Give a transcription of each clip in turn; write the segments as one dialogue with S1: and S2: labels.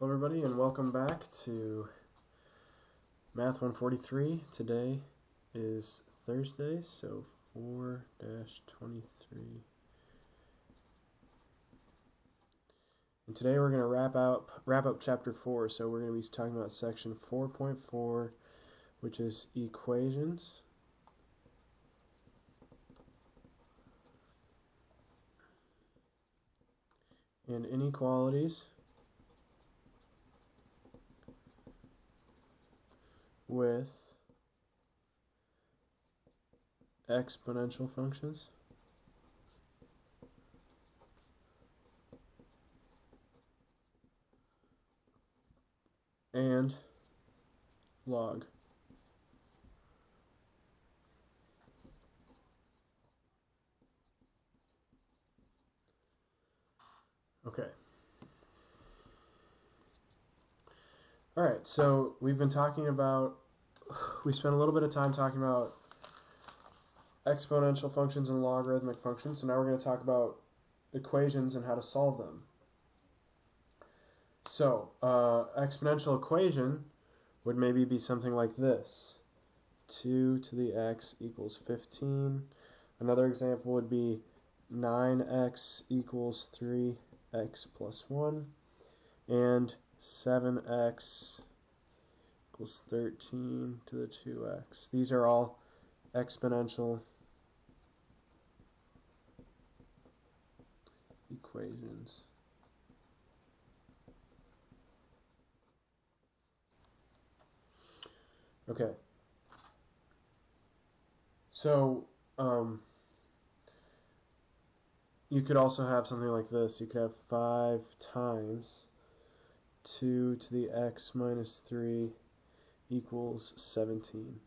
S1: Hello everybody and welcome back to Math 143. Today is Thursday, so 4-23. And today we're going to wrap up chapter 4, so we're going to be talking about section 4.4, which is equations. And inequalities with exponential functions and log. Okay. Alright, so we spent a little bit of time talking about exponential functions and logarithmic functions, so now we're going to talk about equations and how to solve them. So, exponential equation would maybe be something like this. 2 to the x equals 15. Another example would be 9x equals 3x plus 1. And 7x equals 13 to the 2x. These are all exponential equations. Okay. So, you could also have something like this. You could have 5 times 2 to the x minus 3 equals 17.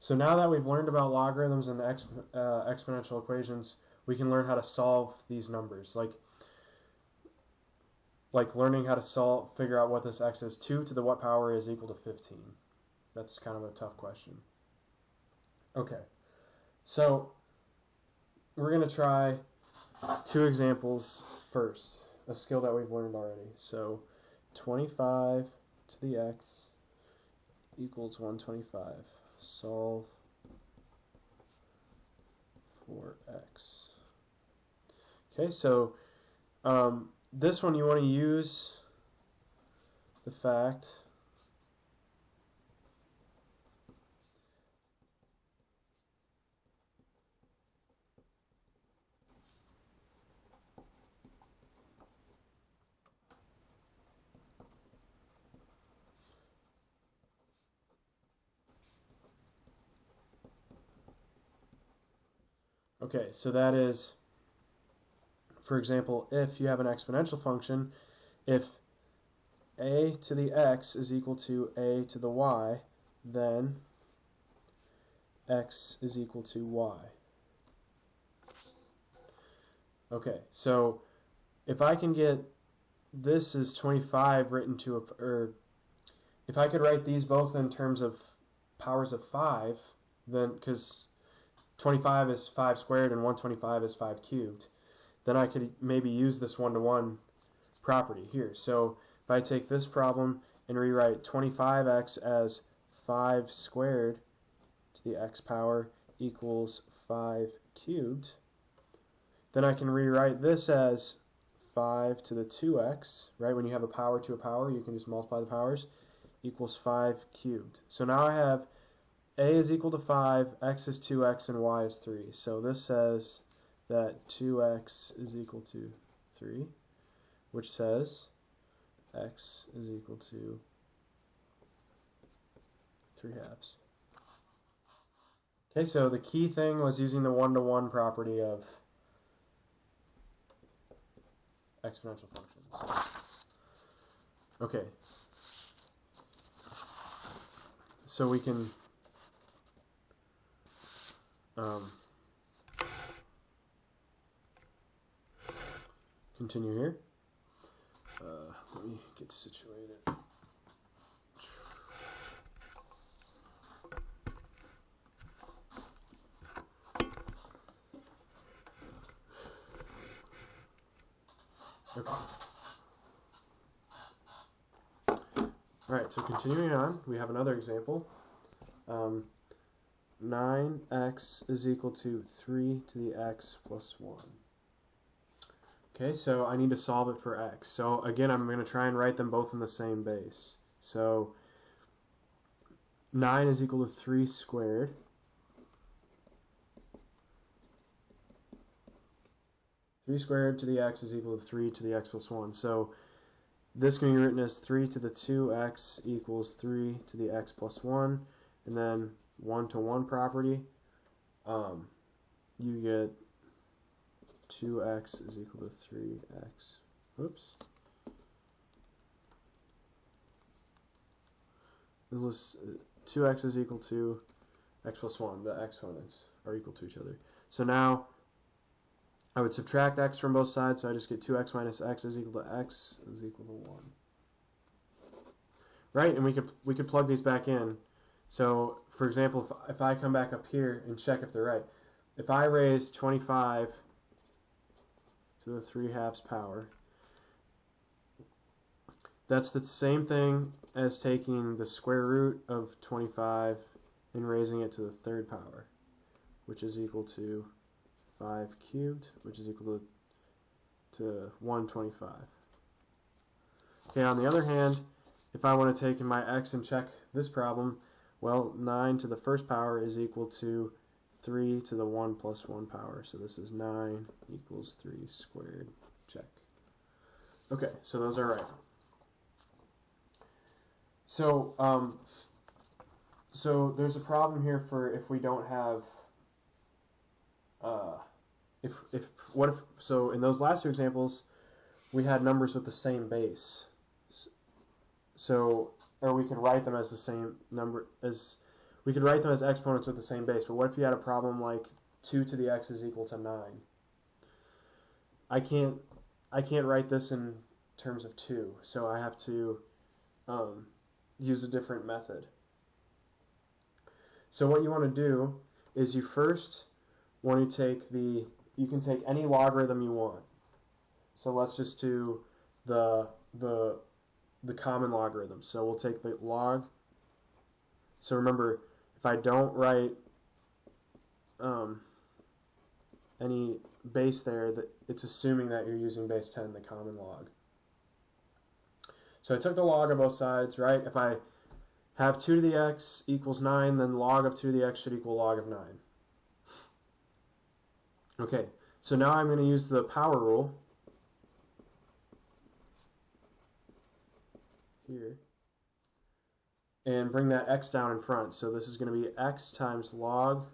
S1: So now that we've learned about logarithms and exponential equations, we can learn how to solve these numbers. Like learning how to figure out what this x is. 2 to the what power is equal to 15. That's kind of a tough question. Okay, so we're going to try 2 examples first, a skill that we've learned already. So 25 to the x equals 125. Solve for x. Okay, so this one you want to use the fact Okay, so that is, for example, if you have an exponential function, if a to the x is equal to a to the y, then x is equal to y. Okay, so if I can get this as 25 written to if I could write these both in terms of powers of 5, then, because 25 is 5 squared and 125 is 5 cubed, then I could maybe use this one-to-one property here. So if I take this problem and rewrite 25x as 5 squared to the x power equals 5 cubed, then I can rewrite this as 5 to the 2x, right? When you have a power to a power, you can just multiply the powers, equals 5 cubed. So now I have a is equal to 5, x is 2x, and y is 3. So this says that 2x is equal to 3, which says x is equal to 3/2. Okay, so the key thing was using the one-to-one property of exponential functions. Okay, so we can continue here. Let me get situated. Okay. Alright, so continuing on, we have another example. 9x is equal to 3 to the x plus 1. Okay, so I need to solve it for x. So again, I'm going to try and write them both in the same base. So 9 is equal to 3 squared. Three squared to the x is equal to 3 to the x plus 1. So this can be written as 3 to the 2x equals 3 to the x plus 1. And then 1 to 1 property, you get 2x is equal to 3x. Oops. This is 2x is equal to x plus 1. The exponents are equal to each other. So now I would subtract x from both sides, so I just get 2x minus x is equal to x is equal to 1. Right, and we could plug these back in. So, for example, if I come back up here and check if they're right, if I raise 25 to the 3/2 power, that's the same thing as taking the square root of 25 and raising it to the 3rd power, which is equal to 5 cubed, which is equal to 125. Okay, on the other hand, if I want to take my x and check this problem, well, 9 to the 1st power is equal to 3 to the 1 plus 1 power. So this is 9 equals 3 squared. Check. Okay, so those are right. So, so there's a problem here for if we don't have, so in those last two examples, we had numbers with the same base. So, or we could write them as the same number as, we could write them as exponents with the same base. But what if you had a problem like 2 to the x is equal to 9? I can't write this in terms of 2, so I have to use a different method. So what you want to do is you first want to take you can take any logarithm you want. So let's just do the common logarithm. So we'll take the log. So remember, if I don't write any base there, that it's assuming that you're using base 10, the common log. So I took the log of both sides, right? If I have 2 to the x equals 9, then log of 2 to the x should equal log of 9. Okay, so now I'm going to use the power rule here and bring that x down in front. So this is going to be x times log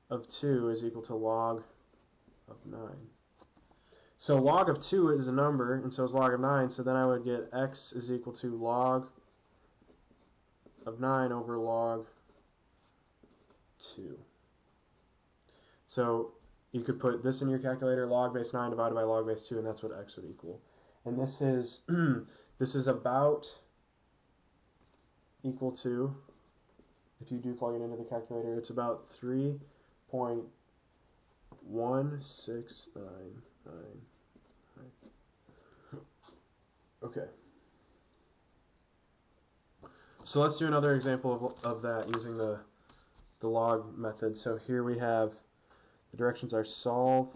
S1: of 2 is equal to log of 9. So log of 2 is a number, and so is log of 9, so then I would get x is equal to log of 9 over log 2. So you could put this in your calculator, log base 9 divided by log base 2, and that's what x would equal. And this is this is about equal to, if you do plug it into the calculator, it's about 3.1699. Okay. So let's do another example of that using the log method. So here we have, the directions are solve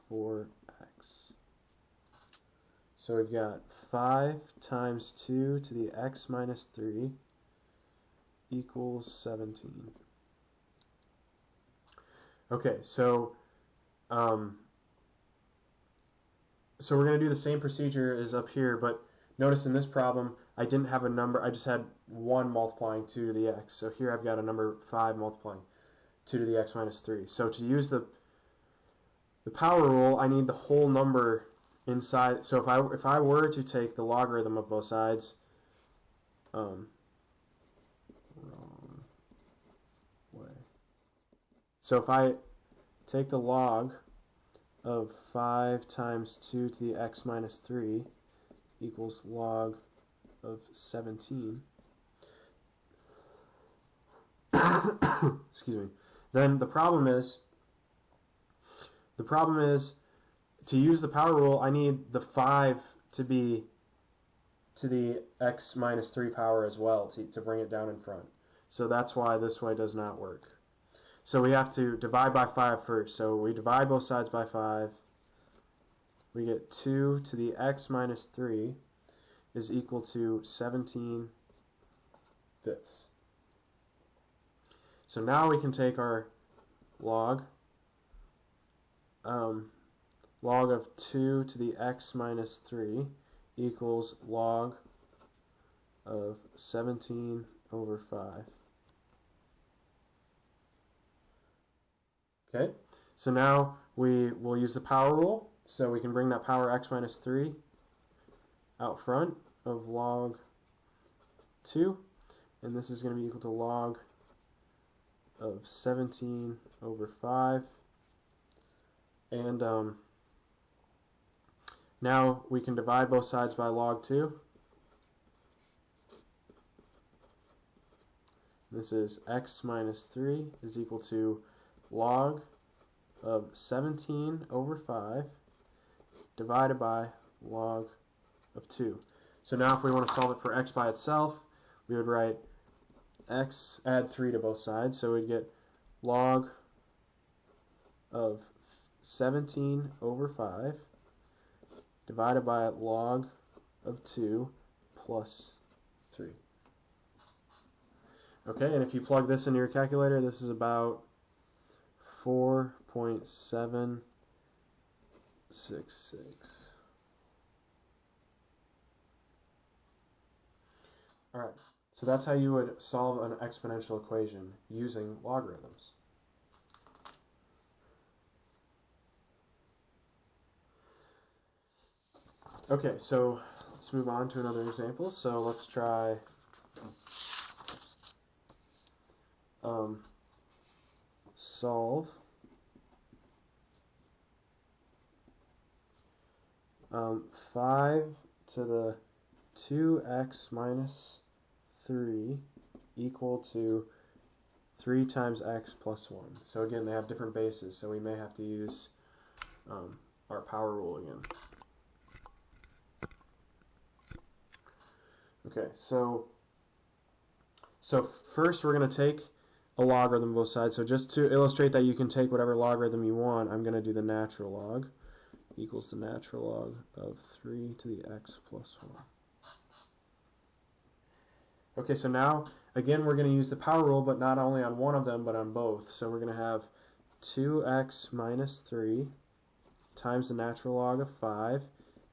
S1: for x. So we've got 5 times 2 to the x minus 3 equals 17. Okay, so so we're going to do the same procedure as up here, but notice in this problem I didn't have a number, I just had 1 multiplying 2 to the x. So here I've got a number 5 multiplying 2 to the x minus 3. So to use the power rule, I need the whole number inside. So if I were to take the logarithm of both sides, wrong way. So if I take the log of 5 times 2 to the x minus 3 equals log of 17. Excuse me. Then the problem is to use the power rule, I need the 5 to be to the x minus 3 power as well to bring it down in front. So that's why this way does not work. So we have to divide by 5 first. So we divide both sides by 5. We get 2 to the x minus 3 is equal to 17 fifths. So now we can take our log. Log of 2 to the x minus 3 equals log of 17 over 5. Okay, so now we will use the power rule. So we can bring that power x minus 3 out front of log 2. And this is going to be equal to log of 17 over 5. And now we can divide both sides by log 2. This is x minus 3 is equal to log of 17 over 5 divided by log of 2. So now if we want to solve it for x by itself, we would write x, add 3 to both sides, so we'd get log of 17 over 5 divided by log of 2 plus 3. Okay, and if you plug this into your calculator, this is about 4.766. Alright, so that's how you would solve an exponential equation using logarithms. Okay, so let's move on to another example. So let's try solve 5 to the 2x minus 3 equal to 3 times x plus 1. So again, they have different bases, so we may have to use our power rule again. Okay, so first we're going to take a logarithm both sides. So just to illustrate that you can take whatever logarithm you want, I'm going to do the natural log equals the natural log of 3 to the x plus 1. Okay, so now, again, we're going to use the power rule, but not only on one of them, but on both. So we're going to have 2x minus 3 times the natural log of 5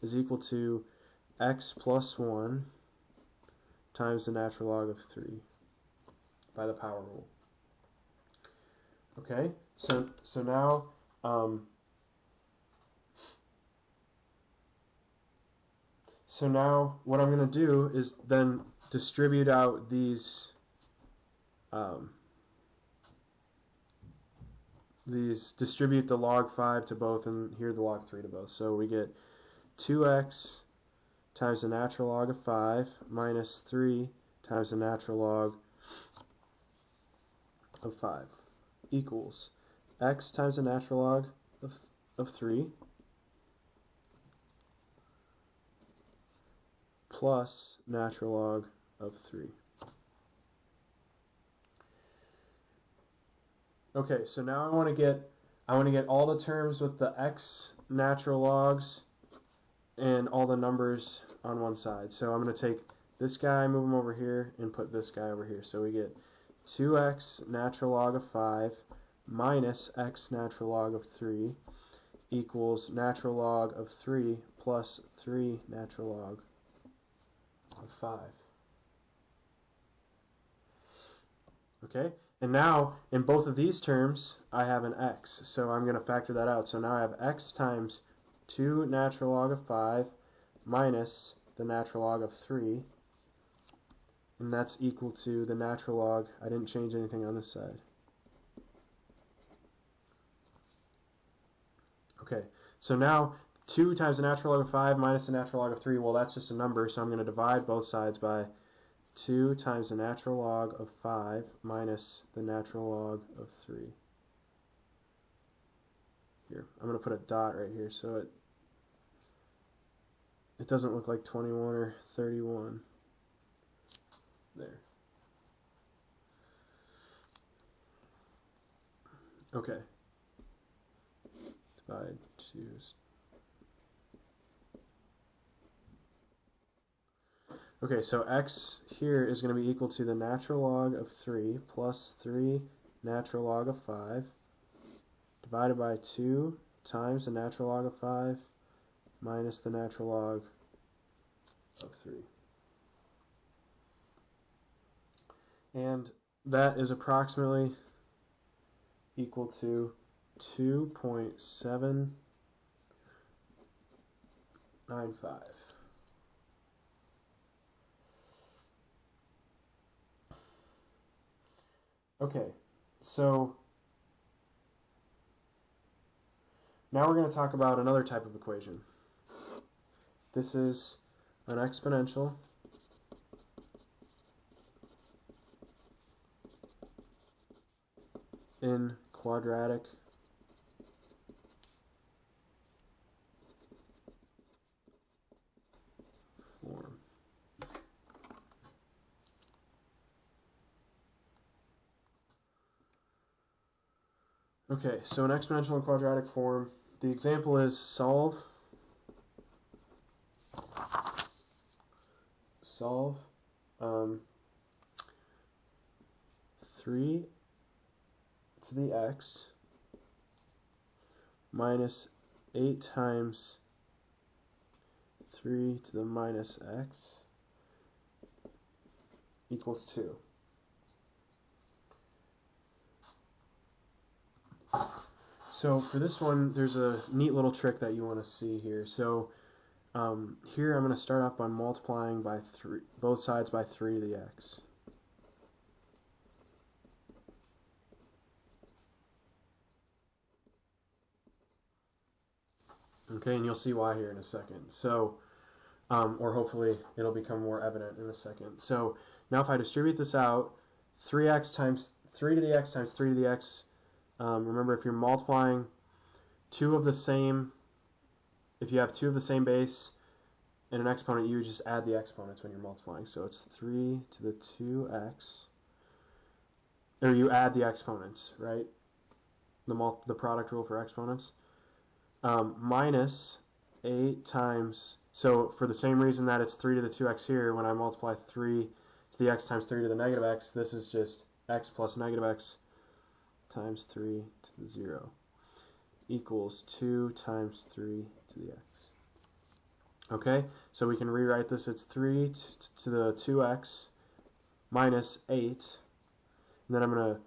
S1: is equal to x plus 1 times the natural log of 3 by the power rule. Okay, so now what I'm going to do is then distribute out these distribute the log 5 to both and here the log 3 to both. So we get 2x times the natural log of 5 minus 3 times the natural log of 5 equals x times the natural log of 3 plus natural log of 3. Okay, so now I want to get all the terms with the x natural logs and all the numbers on one side. So I'm going to take this guy, move him over here, and put this guy over here. So we get 2x natural log of 5 minus x natural log of 3 equals natural log of 3 plus 3 natural log of 5. Okay, and now in both of these terms I have an x, so I'm going to factor that out. So now I have x times 2 natural log of 5 minus the natural log of 3, and that's equal to the natural log. I didn't change anything on this side. Okay, so now 2 times the natural log of 5 minus the natural log of 3, well, that's just a number, so I'm going to divide both sides by 2 times the natural log of 5 minus the natural log of 3. Here, I'm going to put a dot right here so it doesn't look like 21 or 31. There. Okay. Divide, choose. Okay, so x here is going to be equal to the natural log of 3 plus 3 natural log of 5 divided by 2 times the natural log of 5 minus the natural log of 3. And that is approximately equal to 2.795. Okay, so now we're going to talk about another type of equation. This is an exponential in quadratic form. Okay, so an exponential in quadratic form, the example is solve 3 to the x minus 8 times 3 to the minus x equals 2. So for this one, there's a neat little trick that you want to see here. So here I'm going to start off by multiplying by 3, both sides by 3 to the x. Okay, and you'll see why here in a second. So, or hopefully it'll become more evident in a second. So now if I distribute this out, 3x times 3 to the x times 3 to the x. Remember, if you're multiplying two of the same, if you have two of the same base and an exponent, you just add the exponents when you're multiplying. So it's 3 to the 2x, or you add the exponents, right? The product rule for exponents. Minus 8 times, so for the same reason that it's 3 to the 2x here, when I multiply 3 to the x times 3 to the negative x, this is just x plus negative x times 3 to the 0 equals 2 times 3 to the x. Okay, so we can rewrite this. It's 3 to the 2x minus 8, and then I'm going to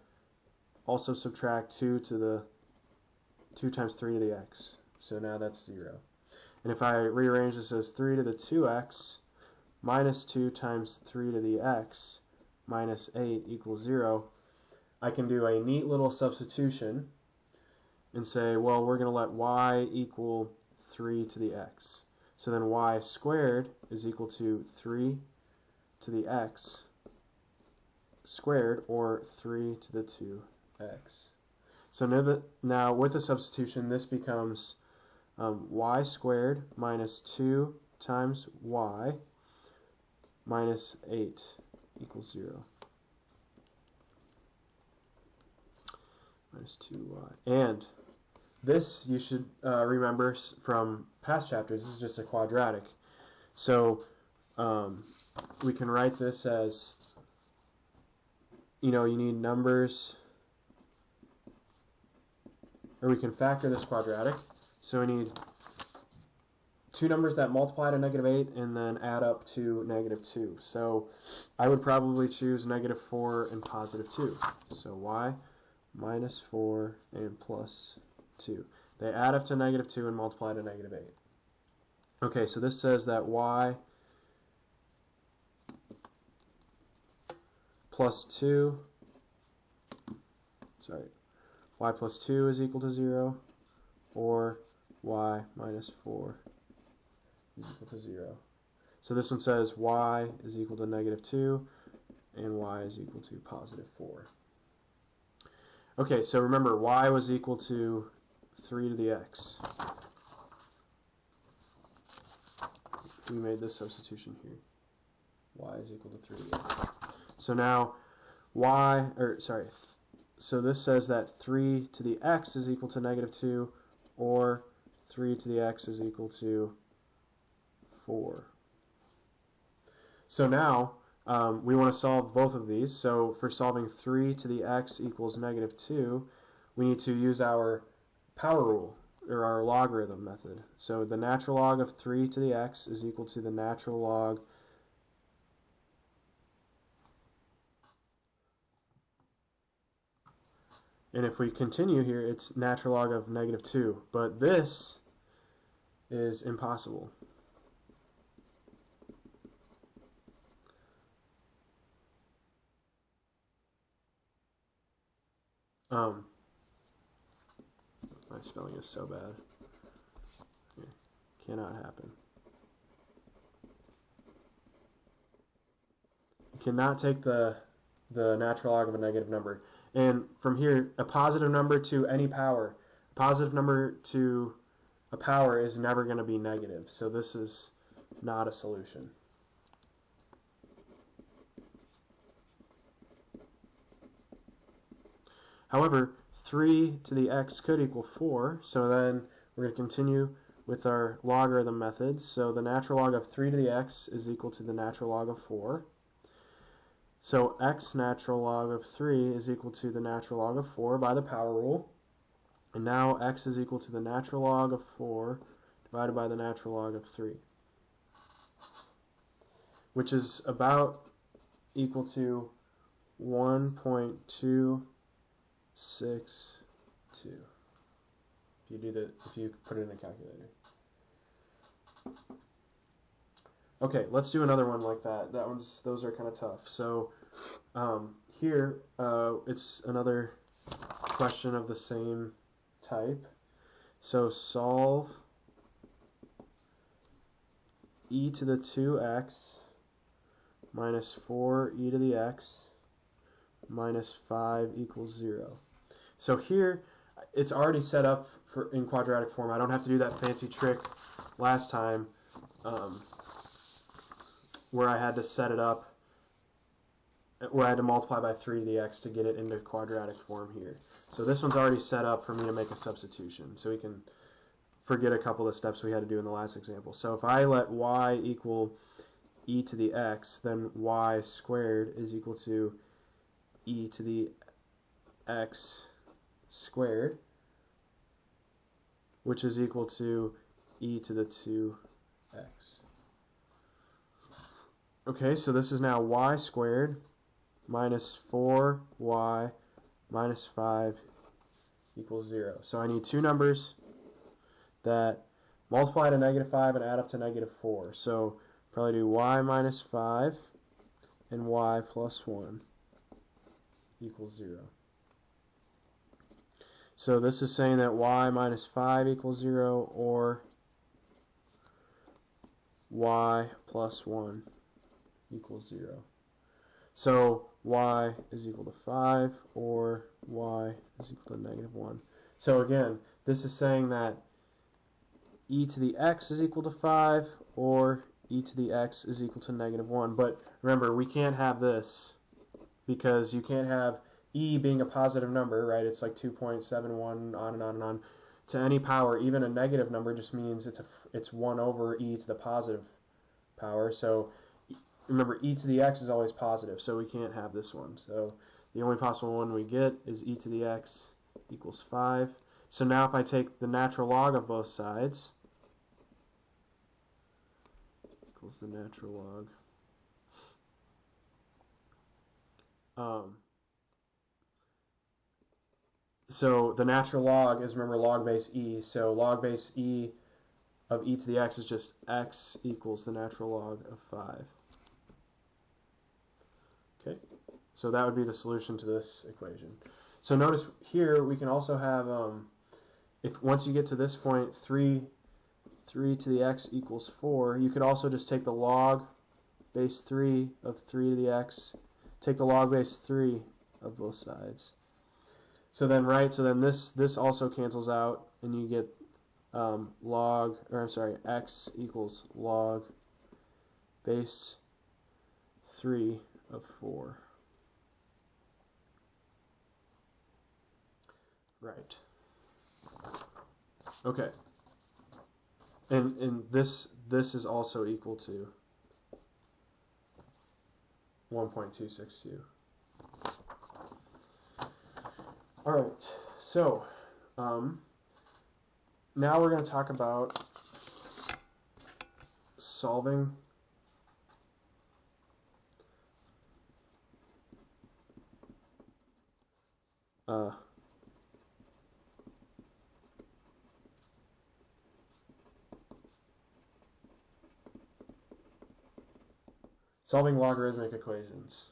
S1: also subtract 2 to the 2 times 3 to the x. So now that's 0. And if I rearrange this as 3 to the 2x minus 2 times 3 to the x minus 8 equals 0, I can do a neat little substitution and say, well, we're going to let y equal 3 to the x. So then y squared is equal to 3 to the x squared, or 3 to the 2x. So now with the substitution, this becomes y squared minus 2 times y minus 8 equals 0. Minus 2y. And this you should remember from past chapters. This is just a quadratic. So we can write this as, you need numbers, or we can factor this quadratic. So we need two numbers that multiply to -8 and then add up to -2. So I would probably choose -4 and +2. So y minus 4 and plus 2. They add up to -2 and multiply to -8. Okay, so this says that y plus 2, y plus 2 is equal to 0, or y minus 4 is equal to 0. So this one says y is equal to -2 and y is equal to +4. Okay, so remember, y was equal to 3 to the x. we made this substitution here. Y is equal to 3. So now so this says that 3 to the x is equal to negative 2, or 3 to the x is equal to 4. So now we want to solve both of these. So for solving 3 to the x equals negative 2, we need to use our power rule, or our logarithm method. So the natural log of 3 to the x is equal to the natural log and if we continue here, it's natural log of negative 2. But this is impossible. My spelling is so bad. Here. Cannot happen. You cannot take the natural log of a negative number. And from here, a positive number to any power, a positive number to a power is never going to be negative. So this is not a solution. However, 3 to the x could equal 4, so then we're going to continue with our logarithm method. So the natural log of 3 to the x is equal to the natural log of 4. So x natural log of 3 is equal to the natural log of 4 by the power rule. And now x is equal to the natural log of 4 divided by the natural log of 3, which is about equal to 1.262. If you put it in a calculator. Okay, let's do another one like that. Those are kind of tough. So here it's another question of the same type. So solve e to the 2x minus 4e to the x minus 5 equals 0. So here, it's already set up in quadratic form. I don't have to do that fancy trick last time where I had to set it up, where I had to multiply by 3 to the x to get it into quadratic form here. So this one's already set up for me to make a substitution. So we can forget a couple of steps we had to do in the last example. So if I let y equal e to the x, then y squared is equal to e to the x squared, which is equal to e to the 2x. Okay, so this is now y squared minus 4y minus 5 equals 0. So I need two numbers that multiply to negative 5 and add up to negative 4. So probably do y minus 5 and y plus 1 equals 0. So this is saying that y minus 5 equals 0, or y plus 1 equals 0. So y is equal to 5, or y is equal to negative 1. So again, this is saying that e to the x is equal to 5, or e to the x is equal to negative 1. But remember, we can't have this, because you can't have e being a positive number, right? It's like 2.71, on and on and on. To any power, even a negative number just means it's 1 over e to the positive power. So remember, e to the x is always positive, so we can't have this one. So the only possible one we get is e to the x equals 5. So now if I take the natural log of both sides, equals the natural log. So the natural log is, remember, log base e. So log base e of e to the x is just x equals the natural log of 5. Okay, so that would be the solution to this equation. So notice here we can also have, if once you get to this point, 3 to the x equals 4, you could also just take the log base 3 of 3 to the x, take the log base 3 of both sides. So then, this also cancels out, and you get x equals log base 3 of 4. Right. Okay. And this is also equal to 1.262. All right. So now we're going to talk about solving solving logarithmic equations.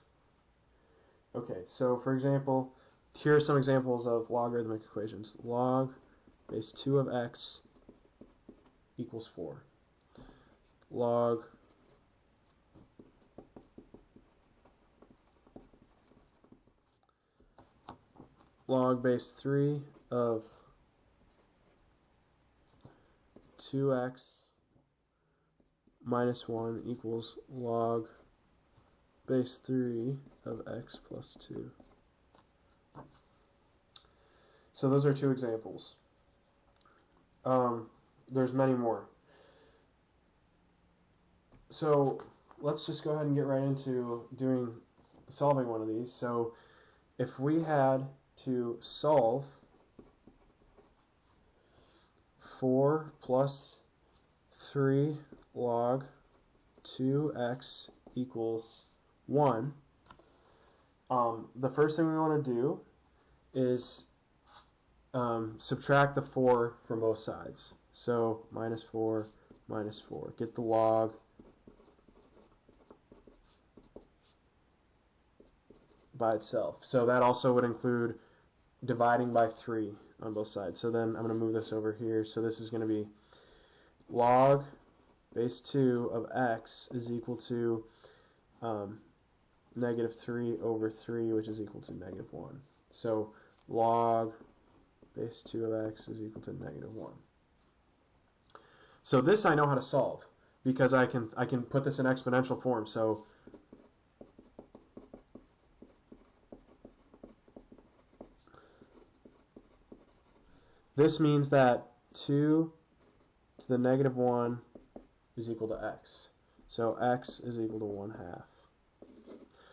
S1: Okay, so for example, here are some examples of logarithmic equations. Log base 2 of x equals 4. Log base 3 of 2x minus 1 equals log base 3 of x plus 2. So those are two examples. There's many more. So let's just go ahead and get right into solving one of these. So if we had to solve 4 plus 3 log 2x equals 1, the first thing we want to do is subtract the 4 from both sides. So minus 4, minus 4. Get the log by itself. So that also would include dividing by 3 on both sides. So then I'm going to move this over here. So this is going to be log base 2 of x is equal to negative 3 over 3, which is equal to negative 1. So log base 2 of x is equal to negative 1. So this I know how to solve because I can put this in exponential form. So this means that 2 to the negative 1 is equal to x. So x is equal to 1/2.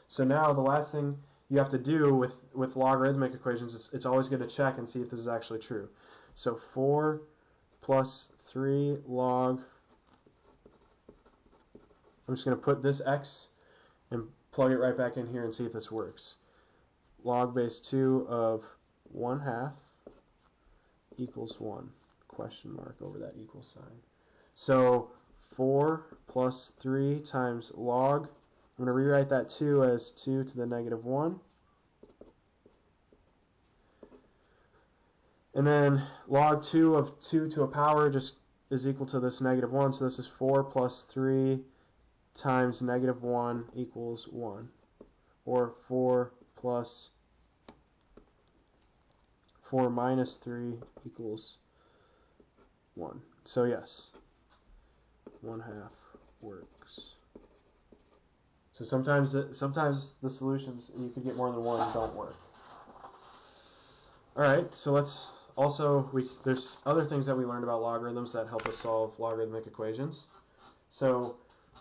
S1: So now the last thing you have to do with logarithmic equations, it's always good to check and see if this is actually true. So 4 plus 3 log, I'm just going to put this x and plug it right back in here and see if this works. Log base 2 of 1/2 equals 1, question mark over that equal sign. So 4 plus 3 times log, I'm going to rewrite that 2 as 2 to the negative 1. And then log 2 of 2 to a power just is equal to this negative 1. So this is 4 plus 3 times negative 1 equals 1. Or 4 plus 4 minus 3 equals 1. So yes, 1/2 works. So sometimes the solutions, you could get more than one, don't work. All right, so let's also, there's other things that we learned about logarithms that help us solve logarithmic equations. So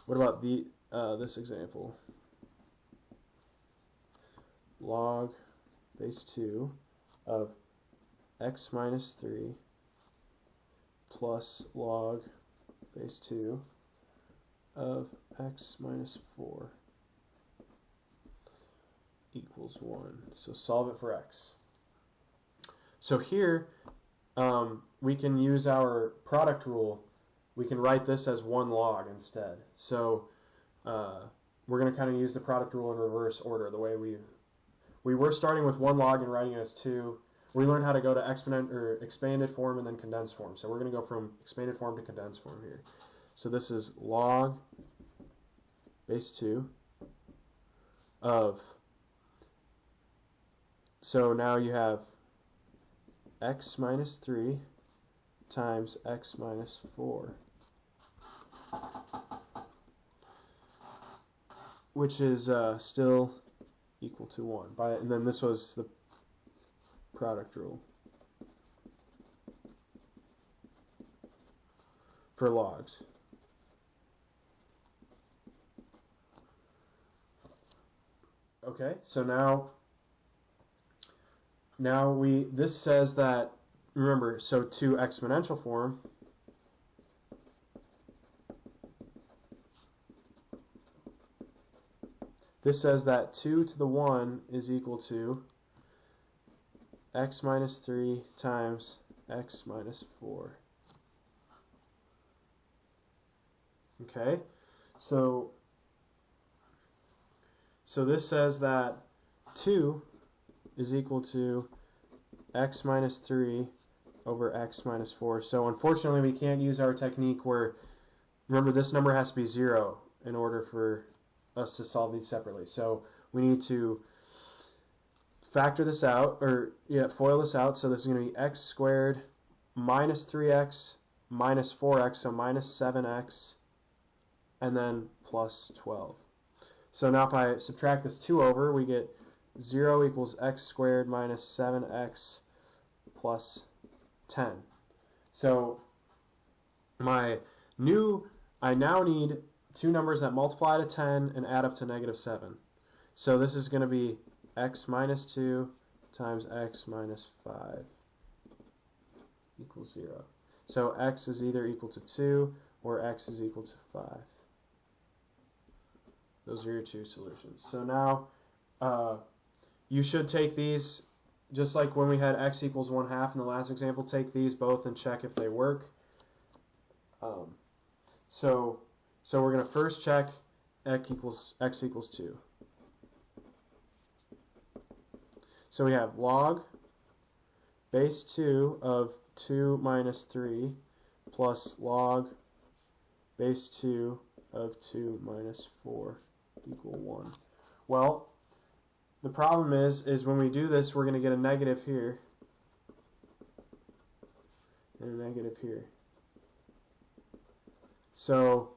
S1: what about this example? Log base 2 of x minus 3 plus log base 2 of x minus 4 equals 1. So solve it for x. So here we can use our product rule. We can write this as 1 log instead. So we're going to kind of use the product rule in reverse order. The way we were starting with 1 log and writing it as 2. We learned how to go to expanded form and then condensed form. So we're going to go from expanded form to condensed form here. So this is log base 2 of, so now you have x minus 3 times x minus 4. which is still equal to 1. And then this was the product rule for logs. Okay, so now this says that, remember, so to exponential form, this says that 2 to the 1 is equal to x minus 3 times x minus 4. Okay, so this says that 2 is equal to x minus 3 over x minus 4. So unfortunately we can't use our technique where, remember, this number has to be 0 in order for us to solve these separately. So we need to factor this out, or FOIL this out. So this is going to be x squared minus 3x minus 4x, so minus 7x, and then plus 12. So now if I subtract this 2 over, we get 0 equals x squared minus 7x plus 10. So I now need two numbers that multiply to 10 and add up to negative 7. So this is going to be x minus 2 times x minus 5 equals 0. So x is either equal to 2 or x is equal to 5. Those are your two solutions. So now you should take these, just like when we had x equals 1/2 in the last example, take these both and check if they work. So we're going to first check x equals 2. So we have log base 2 of 2 minus 3 plus log base 2 of 2 minus 4 equal 1. Well, the problem is when we do this, we're going to get a negative here and a negative here. So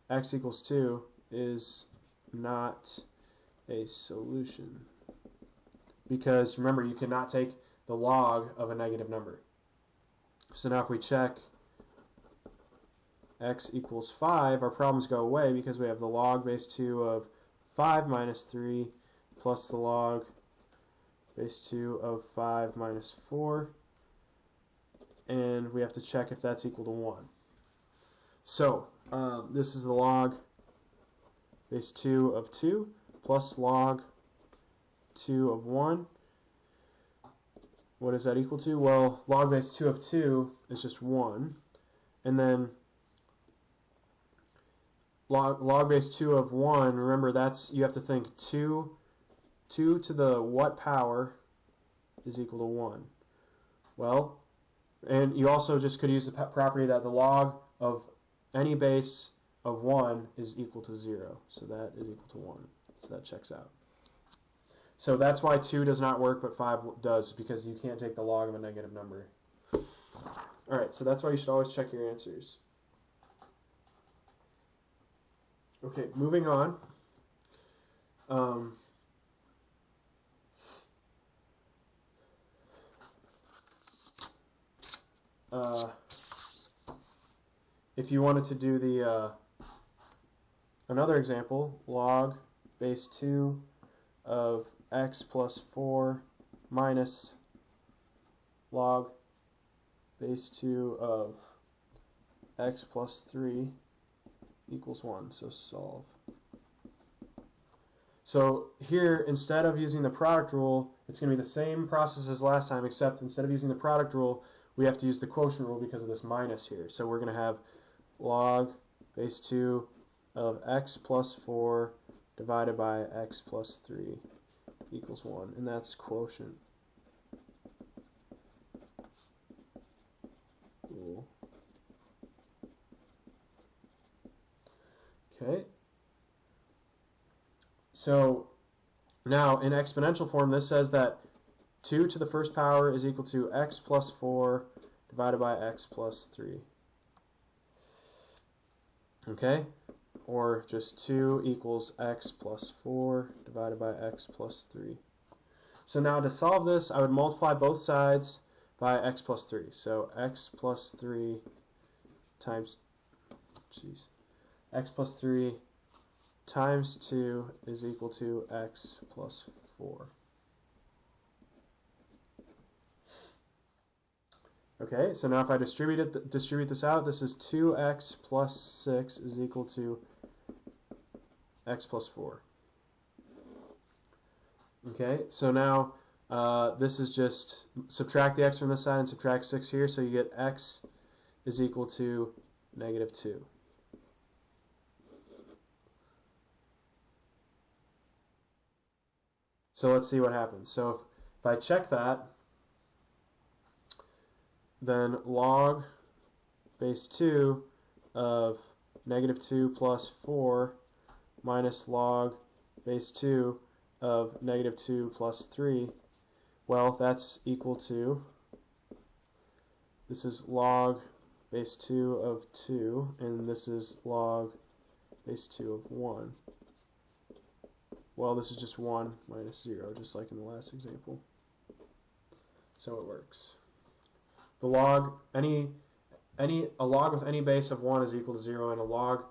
S1: x equals 2 is not a solution, because remember, you cannot take the log of a negative number. So now if we check x equals 5, our problems go away because we have the log base 2 of 5 minus 3 plus the log base 2 of 5 minus 4, and we have to check if that's equal to 1. So this is the log base 2 of 2 plus log 2 of 1. What is that equal to? Well, log base 2 of 2 is just 1. And then log base 2 of 1, remember, that's, you have to think 2 to the what power is equal to 1. Well, and you also just could use the property that the log of any base of 1 is equal to 0. So that is equal to 1. So that checks out. So that's why 2 does not work, but 5 does, because you can't take the log of a negative number. Alright, so that's why you should always check your answers. Okay, moving on. If you wanted to do the another example, log base 2 of x plus 4 minus log base 2 of x plus 3 equals 1. So solve. So here, instead of using the product rule, it's going to be the same process as last time, except instead of using the product rule, we have to use the quotient rule because of this minus here. So we're going to have log base 2 of x plus 4 divided by x plus 3 equals 1, and that's quotient rule. Okay. So now in exponential form, this says that 2 to the first power is equal to x plus 4 divided by x plus 3. Okay? or just 2 equals x plus 4 divided by x plus 3. So now to solve this, I would multiply both sides by x plus 3. So x plus 3 times, x plus 3 times 2 is equal to x plus 4. Okay, so now if I distribute this out, this is 2x plus 6 is equal to x plus 4. Okay, so now this is just subtract the x from this side and subtract 6 here, so you get x is equal to negative 2. So let's see what happens. So if I check that, then log base 2 of negative 2 plus 4 minus log base 2 of negative 2 plus 3, well, that's equal to, this is log base 2 of 2, and this is log base 2 of 1. Well, this is just 1 minus 0, just like in the last example. So it works. The log, a log with any base of 1 is equal to 0, and a log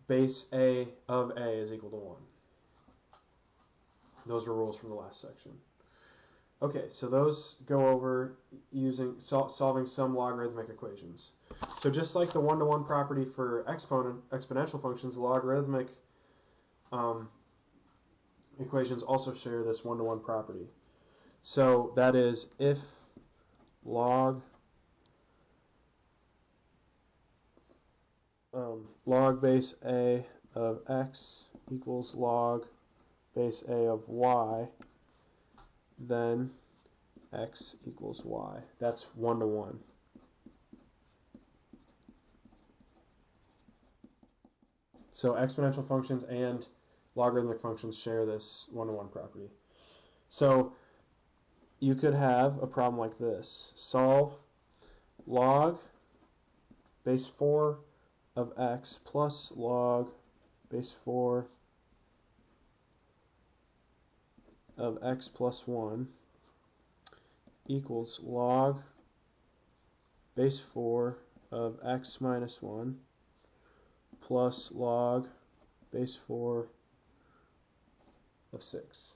S1: base a of a is equal to 1. Those are rules from the last section. Okay, so those go over using solving some logarithmic equations. So just like the one-to-one property for exponential functions, logarithmic equations also share this one-to-one property. So that is if log base a of x equals log base a of y, then x equals y. That's one-to-one. So exponential functions and logarithmic functions share this one-to-one property. So you could have a problem like this. Solve log base 4 of x plus log base 4 of x plus 1 equals log base 4 of x minus 1 plus log base 4 of 6.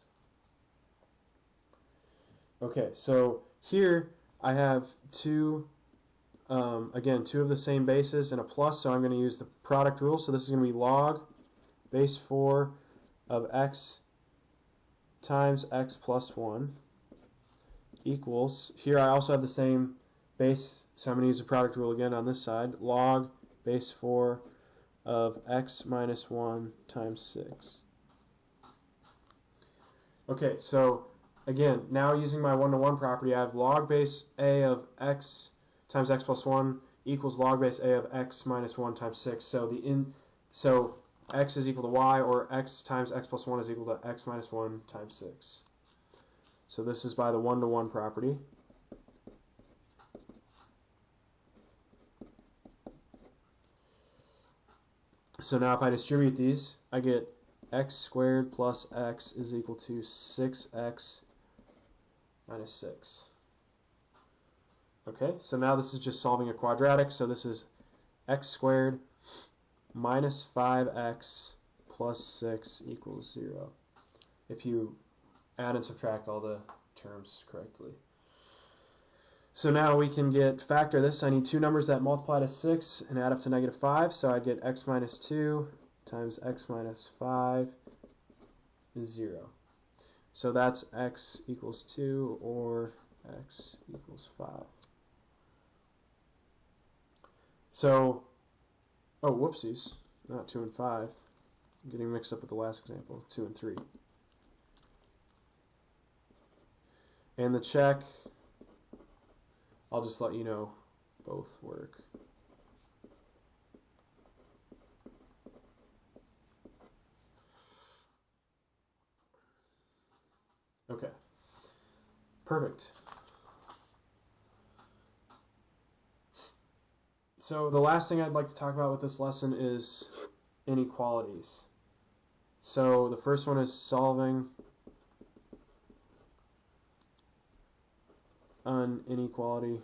S1: Okay, so here I have again, two of the same bases and a plus, so I'm going to use the product rule. So this is going to be log base 4 of x times x plus 1 equals, here I also have the same base, so I'm going to use the product rule again on this side, log base 4 of x minus 1 times 6. Okay, so again, now using my one-to-one property, I have log base a of x times x plus 1 equals log base a of x minus 1 times 6. So x is equal to y, or x times x plus 1 is equal to x minus 1 times 6. So this is by the one-to-one property. So now if I distribute these, I get x squared plus x is equal to 6x minus 6. Okay, so now this is just solving a quadratic, so this is x squared minus 5x plus 6 equals 0, if you add and subtract all the terms correctly. So now we can factor this. I need two numbers that multiply to 6 and add up to negative 5, so I get x minus 2 times x minus 5 is 0. So that's x equals 2 or x equals 5. So, oh, whoopsies, not 2 and 5. I'm getting mixed up with the last example, 2 and 3. And the check, I'll just let you know both work. Okay, perfect. So the last thing I'd like to talk about with this lesson is inequalities. So the first one is solving an inequality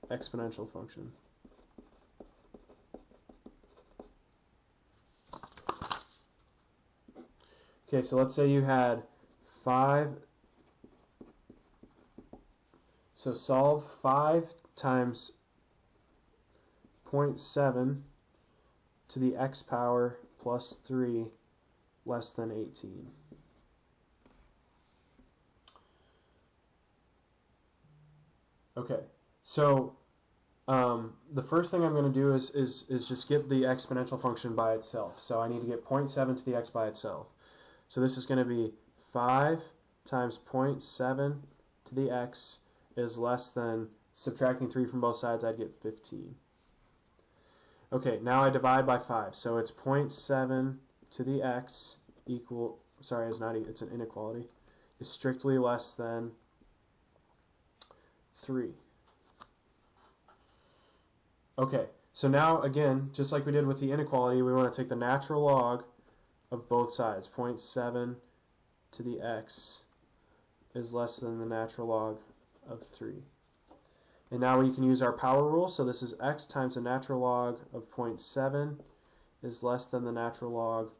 S1: exponential function. Okay, so let's say you had 5. So solve 5 times 0.7 to the x power plus 3 less than 18. Okay, so the first thing I'm going to do is just get the exponential function by itself. So I need to get 0.7 to the x by itself. So this is going to be 5 times 0.7 to the x is less than, subtracting 3 from both sides, I'd get 15. Okay, now I divide by 5. So it's 0.7 to the x equal, sorry, it's an inequality, is strictly less than 3. Okay, so now again, just like we did with the inequality, we want to take the natural log of both sides. 0.7 to the x is less than the natural log of 3. And now we can use our power rule. So this is x times the natural log of 0.7 is less than the natural log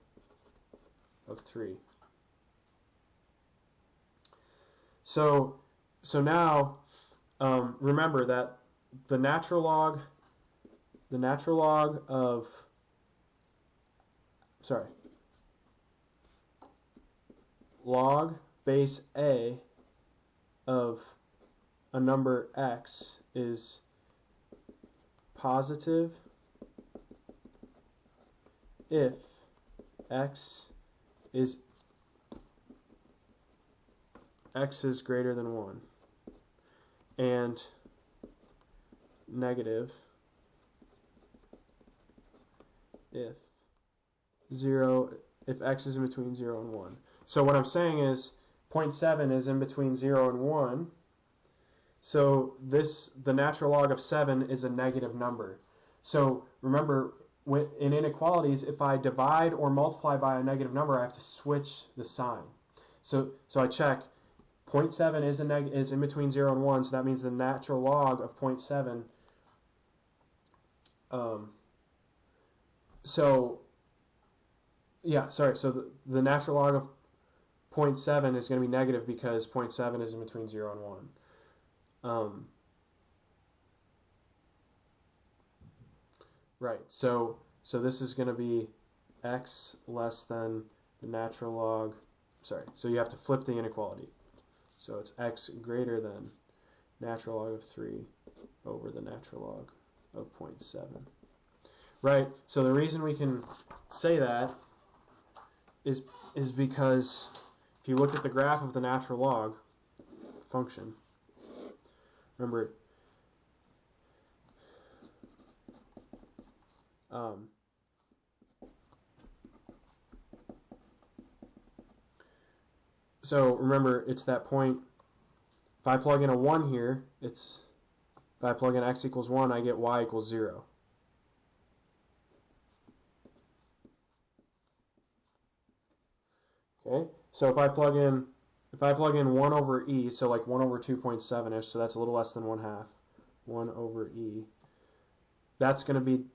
S1: of 3. So now remember that the natural log of, log base a of a number x is positive if x is greater than 1, and negative if x is in between 0 and 1. So what I'm saying is 0.7 is in between 0 and 1. So the natural log of 7 is a negative number. So remember, in inequalities, if I divide or multiply by a negative number, I have to switch the sign. So I check 0.7 is in between 0 and 1, so that means the natural log of 0.7. So the natural log of 0.7 is going to be negative because 0.7 is in between 0 and 1. Right, so this is going to be x less than the natural log, so you have to flip the inequality. So it's x greater than natural log of 3 over the natural log of 0.7. Right, so the reason we can say that is because if you look at the graph of the natural log function, remember, it's that point. If I plug in a 1 here, if I plug in x equals 1, I get y equals 0. Okay, so if I plug in 1 over e, so like 1 over 2.7ish, so that's a little less than 1/2. 1 over e. That's going to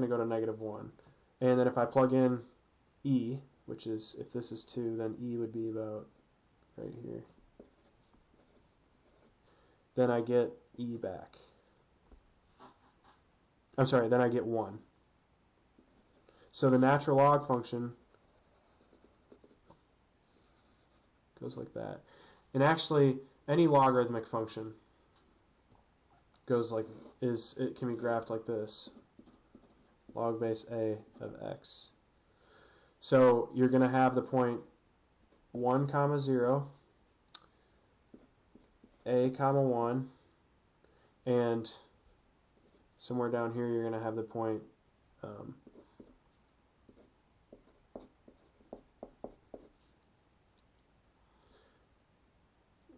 S1: go to negative 1. And then if I plug in e, which is, if this is 2, then e would be about right here. Then I get e back. I'm sorry, then I get 1. So the natural log function goes like that. And actually, any logarithmic function goes like, it can be graphed like this. Log base a of x. So you're going to have the point 1, 0, a, 1, and somewhere down here you're going to have the point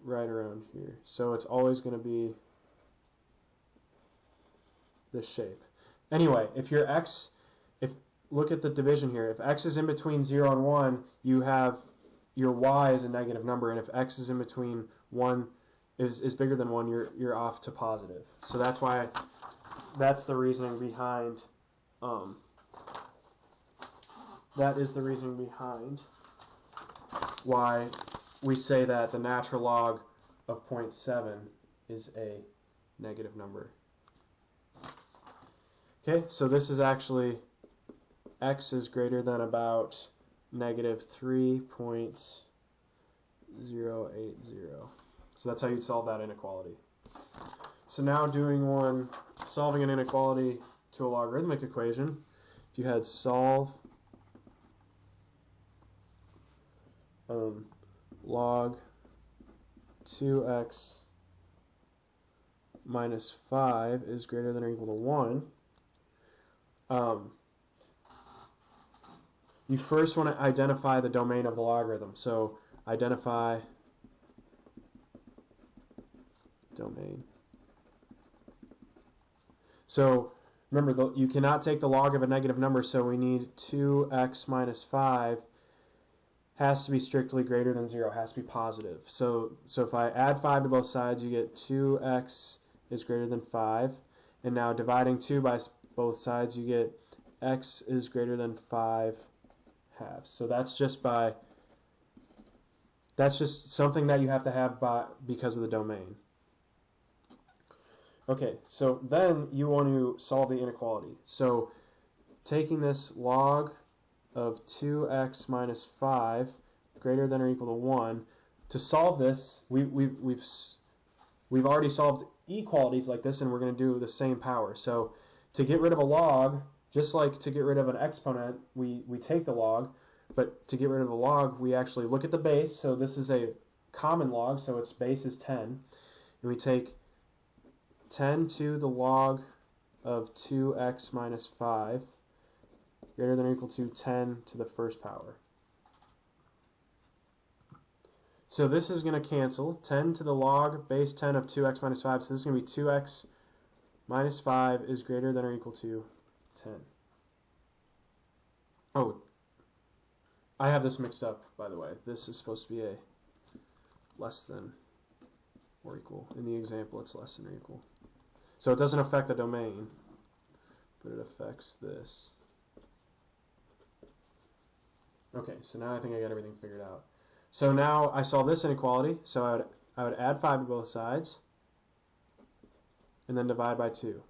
S1: right around here. So it's always going to be this shape. Anyway, if your x, look at the division here. If x is in between 0 and 1, you have your y is a negative number, and if x is in between 1 is bigger than 1, you're off to positive. So that's the reasoning behind that is the reasoning behind why we say that the natural log of 0.7 is a negative number. Okay, so this is actually x is greater than about negative 3.080. So that's how you'd solve that inequality. So now solving an inequality to a logarithmic equation, if you had solve log 2x minus 5 is greater than or equal to 1, you first want to identify the domain of the logarithm. So identify domain. So remember, you cannot take the log of a negative number, so we need 2x minus 5 has to be strictly greater than 0, has to be positive. So if I add 5 to both sides, you get 2x is greater than 5. And now dividing 2 by both sides, you get x is greater than 5 halves. So that's just something that you have to have because of the domain. Okay, so then you want to solve the inequality. So taking this log of 2x minus 5 greater than or equal to 1, to solve this, we've already solved equalities like this, and we're going to do the same power. So to get rid of a log, just like to get rid of an exponent, we take the log, but to get rid of the log, we actually look at the base. So this is a common log, so its base is 10, and we take 10 to the log of 2x minus 5 greater than or equal to 10 to the first power. So this is going to cancel. 10 to the log base 10 of 2x minus 5. So this is going to be 2x minus 5 is greater than or equal to 10. Oh, I have this mixed up, by the way. This is supposed to be a less than or equal. In the example, it's less than or equal. So it doesn't affect the domain, but it affects this. Okay, so now I think I got everything figured out. So now I solve this inequality, so I would add 5 to both sides, and then divide by 2.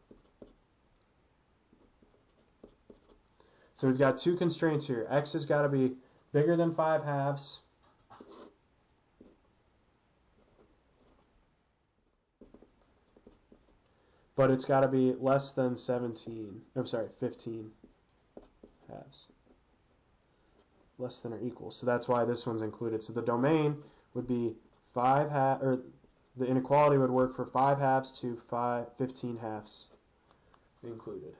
S1: So we've got two constraints here. X has got to be bigger than 5 halves, but it's got to be less than 15 halves. Less than or equal. So that's why this one's included. So the domain would be 5 halves, or the inequality would work for 5 halves to 15 halves included.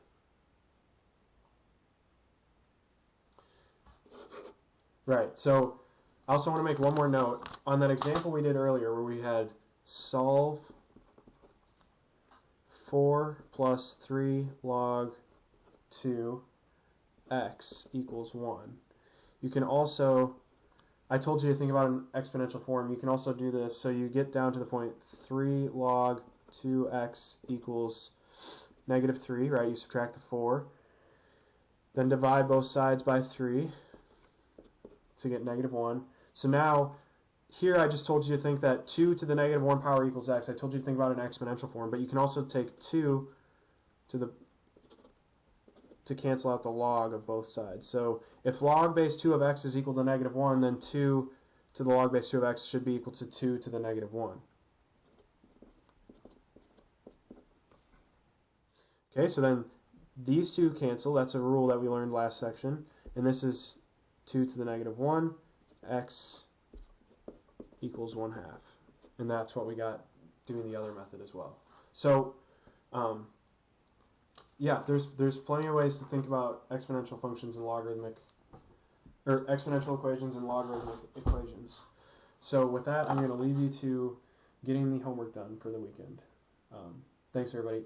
S1: Right, so I also want to make one more note. On that example we did earlier where we had solve 4 plus 3 log 2 x equals 1. You can also, I told you to think about an exponential form. You can also do this. So you get down to the point 3 log 2x equals negative 3, right? You subtract the 4. Then divide both sides by 3 to get negative 1. So now, here I just told you to think that 2 to the negative 1 power equals x. I told you to think about an exponential form, but you can also take 2 to cancel out the log of both sides. So if log base 2 of x is equal to negative 1, then 2 to the log base 2 of x should be equal to 2 to the negative 1. Okay, so then these two cancel. That's a rule that we learned last section. And this is 2 to the negative 1, x equals 1 half. And that's what we got doing the other method as well. So, yeah, there's plenty of ways to think about exponential functions and exponential equations and logarithmic equations. So with that, I'm going to leave you to getting the homework done for the weekend. Thanks, everybody.